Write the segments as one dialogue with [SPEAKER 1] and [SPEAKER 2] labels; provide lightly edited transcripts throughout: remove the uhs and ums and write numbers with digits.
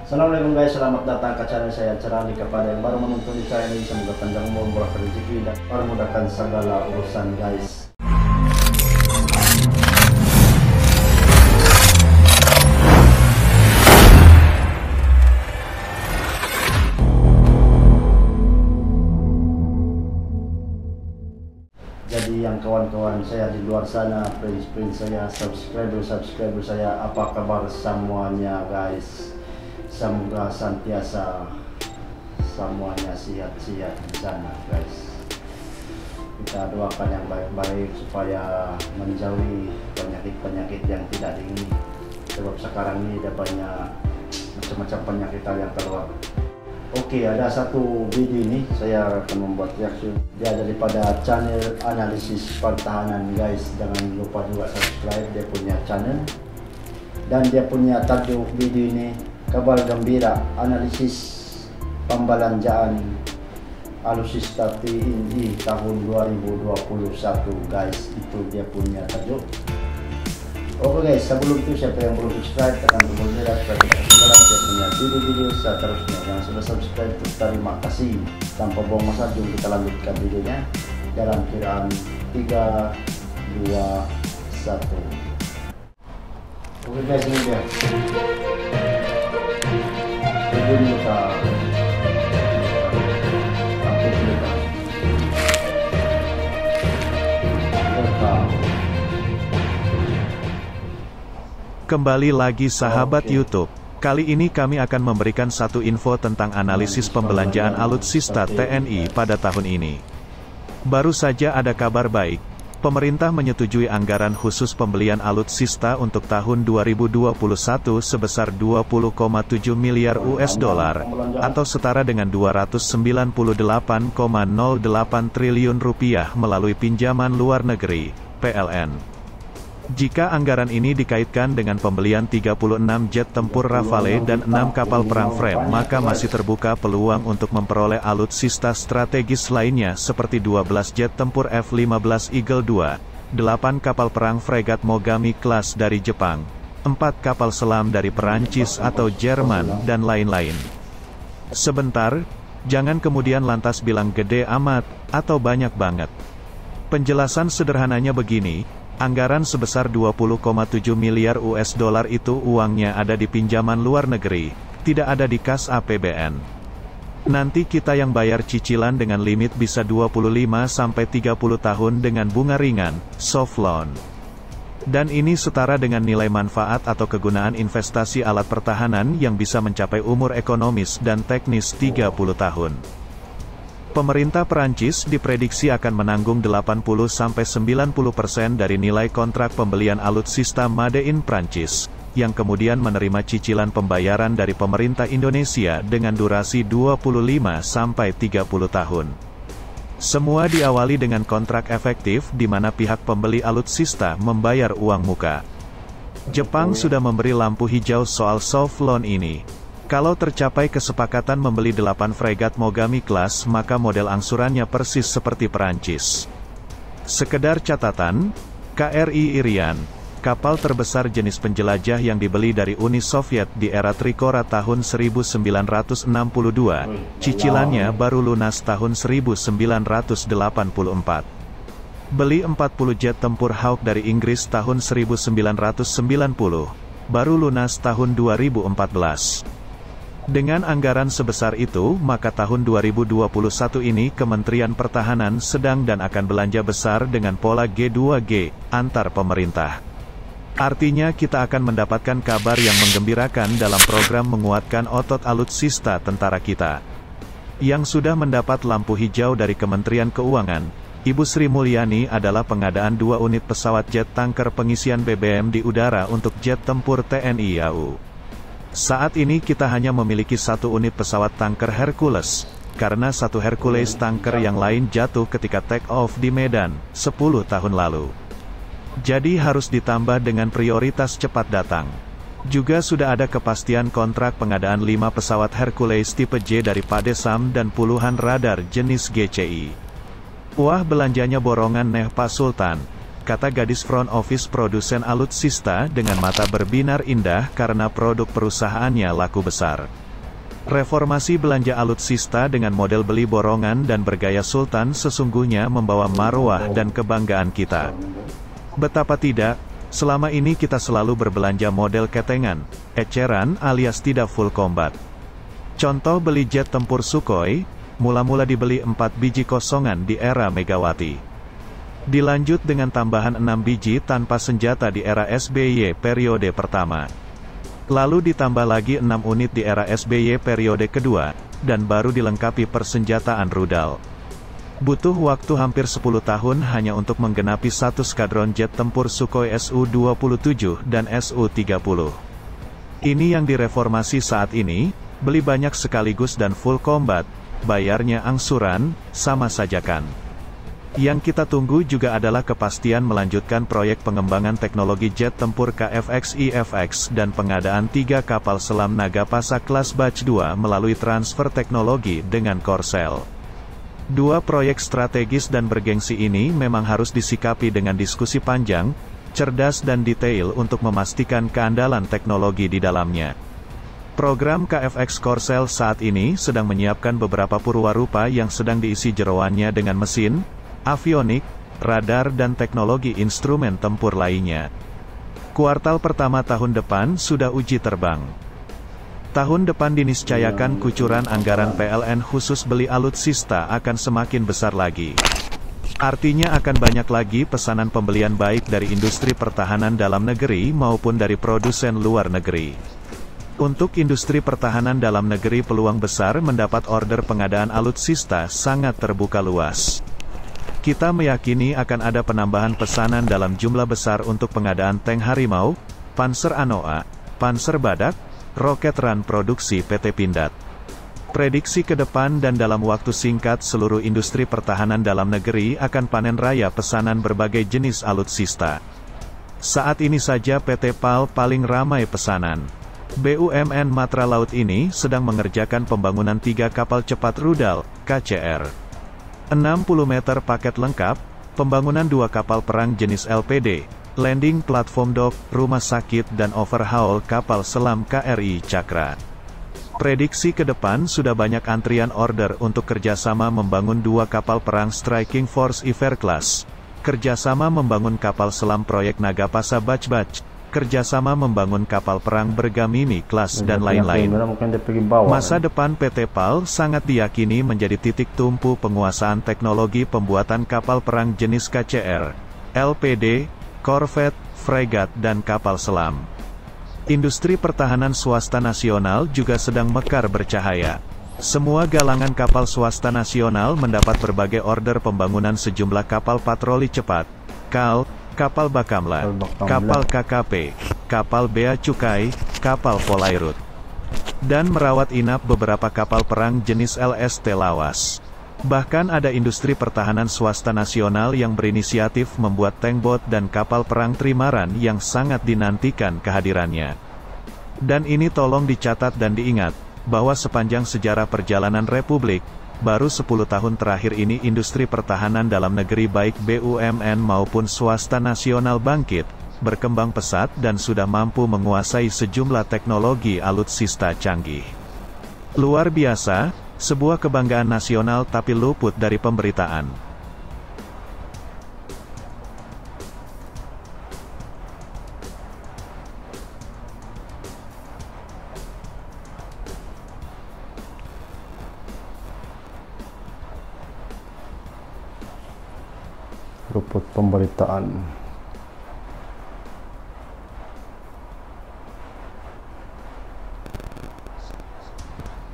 [SPEAKER 1] Assalamualaikum guys, selamat datang ke channel saya Cerali. Kepada yang baru menonton di channel ini, semoga panjang umur, murah rezeki dan memudahkan segala urusan guys. Jadi yang kawan-kawan saya di luar sana, friends saya, subscriber saya, apa kabar semuanya guys? Semoga senantiasa semuanya sehat-sehat di sana guys. Kita doakan yang baik-baik supaya menjauhi penyakit-penyakit yang tidak diingini. Sebab sekarang ini ada banyak macam-macam penyakit yang keluar. Oke, ada satu video ini saya akan membuat reaksi. Dia daripada channel analisis pertahanan guys. Jangan lupa juga subscribe dia punya channel. Dan dia punya tajuk video ini, kabar gembira analisis pembelanjaan alutsista TNI tahun 2021 guys. Itu dia punya tajuk. Oke guys, sebelum itu siapa yang belum subscribe tekan tombol merah supaya tidak ketinggalan saya punya video-video seterusnya. Yang sudah subscribe itu terima kasih. Tanpa buang masa, jom kita lanjutkan videonya dalam kiraan 3, 2, 1. Oke guys, ini dia videonya. Kita
[SPEAKER 2] Kembali lagi sahabat YouTube. Kali ini kami akan memberikan satu info tentang analisis pembelanjaan alutsista TNI pada tahun ini. Baru saja ada kabar baik. Pemerintah menyetujui anggaran khusus pembelian alutsista untuk tahun 2021 sebesar 20,7 miliar US dollar atau setara dengan 298,08 triliun rupiah melalui pinjaman luar negeri (PLN). Jika anggaran ini dikaitkan dengan pembelian 36 jet tempur Rafale dan 6 kapal perang frame, maka masih terbuka peluang untuk memperoleh alutsista strategis lainnya seperti 12 jet tempur F-15 Eagle II, 8 kapal perang fregat Mogami Class dari Jepang, 4 kapal selam dari Perancis atau Jerman, dan lain-lain. Sebentar, jangan kemudian lantas bilang gede amat, atau banyak banget. Penjelasan sederhananya begini. Anggaran sebesar 20,7 miliar US dollar itu uangnya ada di pinjaman luar negeri, tidak ada di kas APBN. Nanti kita yang bayar cicilan dengan limit bisa 25-30 tahun dengan bunga ringan, soft loan. Dan ini setara dengan nilai manfaat atau kegunaan investasi alat pertahanan yang bisa mencapai umur ekonomis dan teknis 30 tahun. Pemerintah Perancis diprediksi akan menanggung 80-90% dari nilai kontrak pembelian alutsista Made in Prancis, yang kemudian menerima cicilan pembayaran dari pemerintah Indonesia dengan durasi 25-30 tahun. Semua diawali dengan kontrak efektif di mana pihak pembeli alutsista membayar uang muka. Jepang sudah memberi lampu hijau soal soft loan ini. Kalau tercapai kesepakatan membeli 8 fregat Mogami Class, maka model angsurannya persis seperti Perancis. Sekedar catatan, KRI Irian, kapal terbesar jenis penjelajah yang dibeli dari Uni Soviet di era Trikora tahun 1962, cicilannya baru lunas tahun 1984. Beli 40 jet tempur Hawk dari Inggris tahun 1990, baru lunas tahun 2014. Dengan anggaran sebesar itu, maka tahun 2021 ini Kementerian Pertahanan sedang dan akan belanja besar dengan pola G2G, antar pemerintah. Artinya kita akan mendapatkan kabar yang menggembirakan dalam program menguatkan otot alutsista tentara kita. Yang sudah mendapat lampu hijau dari Kementerian Keuangan, Ibu Sri Mulyani adalah pengadaan 2 unit pesawat jet tanker pengisian BBM di udara untuk jet tempur TNI AU. Saat ini kita hanya memiliki 1 unit pesawat tanker Hercules, karena 1 Hercules tanker yang lain jatuh ketika take off di Medan, 10 tahun lalu. Jadi harus ditambah dengan prioritas cepat datang. Juga sudah ada kepastian kontrak pengadaan 5 pesawat Hercules tipe J dari Padesam dan puluhan radar jenis GCI. Wah, belanjanya borongan Pak Sultan. kata gadis front office produsen alutsista dengan mata berbinar indah karena produk perusahaannya laku besar. Reformasi belanja alutsista dengan model beli borongan dan bergaya sultan sesungguhnya membawa marwah dan kebanggaan kita. Betapa tidak, selama ini kita selalu berbelanja model ketengan, eceran alias tidak full combat. Contoh beli jet tempur Sukhoi, mula-mula dibeli 4 biji kosongan di era Megawati. Dilanjut dengan tambahan 6 biji tanpa senjata di era SBY periode pertama. Lalu ditambah lagi 6 unit di era SBY periode kedua, dan baru dilengkapi persenjataan rudal. Butuh waktu hampir 10 tahun hanya untuk menggenapi satu skadron jet tempur Sukhoi Su-27 dan Su-30. Ini yang direformasi saat ini. Beli banyak sekaligus dan full combat, bayarnya angsuran, sama saja kan. Yang kita tunggu juga adalah kepastian melanjutkan proyek pengembangan teknologi jet tempur KFX-IFX dan pengadaan 3 kapal selam Nagapasa kelas Batch 2 melalui transfer teknologi dengan Korsel. 2 proyek strategis dan bergengsi ini memang harus disikapi dengan diskusi panjang, cerdas dan detail untuk memastikan keandalan teknologi di dalamnya. Program KFX Korsel saat ini sedang menyiapkan beberapa purwarupa yang sedang diisi jeroannya dengan mesin, avionik, radar dan teknologi instrumen tempur lainnya. Kuartal pertama tahun depan sudah uji terbang. Tahun depan diniscayakan kucuran anggaran PLN khusus beli alutsista akan semakin besar lagi. Artinya akan banyak lagi pesanan pembelian baik dari industri pertahanan dalam negeri maupun dari produsen luar negeri. Untuk industri pertahanan dalam negeri peluang besar mendapat order pengadaan alutsista sangat terbuka luas. Kita meyakini akan ada penambahan pesanan dalam jumlah besar untuk pengadaan tank Harimau, Panzer Anoa, Panzer Badak, roket Ran produksi PT Pindad. Prediksi ke depan dan dalam waktu singkat seluruh industri pertahanan dalam negeri akan panen raya pesanan berbagai jenis alutsista. Saat ini saja PT PAL paling ramai pesanan. BUMN Matra Laut ini sedang mengerjakan pembangunan 3 kapal cepat rudal, KCR. 60 meter paket lengkap, pembangunan 2 kapal perang jenis LPD, landing platform dock, rumah sakit dan overhaul kapal selam KRI Cakra. Prediksi ke depan sudah banyak antrian order untuk kerjasama membangun 2 kapal perang Striking Force Iver Class, kerjasama membangun kapal selam proyek Nagapasa Batch, kerjasama membangun kapal perang Bergamini kelas dan lain-lain. Masa depan PT PAL sangat diyakini menjadi titik tumpu penguasaan teknologi pembuatan kapal perang jenis KCR, LPD, korvet, fregat dan kapal selam. Industri pertahanan swasta nasional juga sedang mekar bercahaya. Semua galangan kapal swasta nasional mendapat berbagai order pembangunan sejumlah kapal patroli cepat, KAL, kapal Bakamla, kapal KKP, kapal Bea Cukai, kapal Polairut, dan merawat inap beberapa kapal perang jenis LST Lawas. Bahkan ada industri pertahanan swasta nasional yang berinisiatif membuat tankbot dan kapal perang trimaran yang sangat dinantikan kehadirannya. Dan ini tolong dicatat dan diingat, bahwa sepanjang sejarah perjalanan Republik, baru 10 tahun terakhir ini industri pertahanan dalam negeri baik BUMN maupun swasta nasional bangkit, berkembang pesat dan sudah mampu menguasai sejumlah teknologi alutsista canggih. Luar biasa, sebuah kebanggaan nasional tapi luput dari pemberitaan.
[SPEAKER 1] Luput pemberitaan.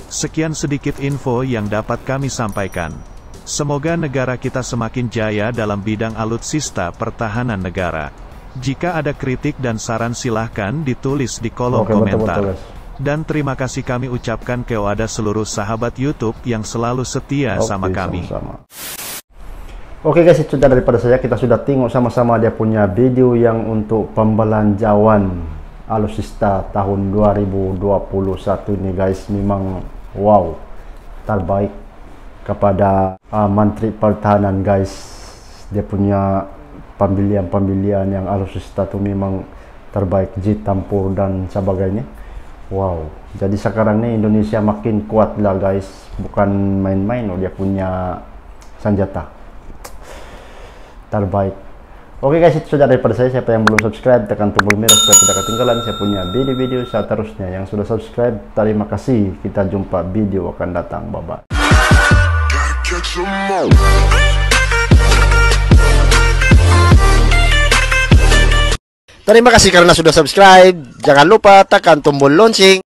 [SPEAKER 2] Sekian sedikit info yang dapat kami sampaikan. Semoga negara kita semakin jaya dalam bidang alutsista pertahanan negara. Jika ada kritik dan saran silahkan ditulis di kolom komentar. Dan terima kasih kami ucapkan kepada seluruh sahabat YouTube yang selalu setia sama kami.
[SPEAKER 1] Sama-sama. Oke guys, itu sudah daripada saya. Kita sudah tengok sama-sama dia punya video yang untuk pembelanjaan alutsista tahun 2021 ini guys. Memang wow, terbaik kepada Menteri Pertahanan guys. Dia punya pembelian yang alutsista itu memang terbaik, jet tempur dan sebagainya. Wow, jadi sekarang nih Indonesia makin kuat lah guys, bukan main-main loh, dia punya senjata terbaik. Oke guys, itu sudah daripada saya. Siapa yang belum subscribe, tekan tombol merah supaya tidak ketinggalan saya punya video-video seterusnya. Yang sudah subscribe, terima kasih. Kita jumpa video akan datang. Bye-bye. Terima kasih karena sudah subscribe. Jangan lupa tekan tombol lonceng.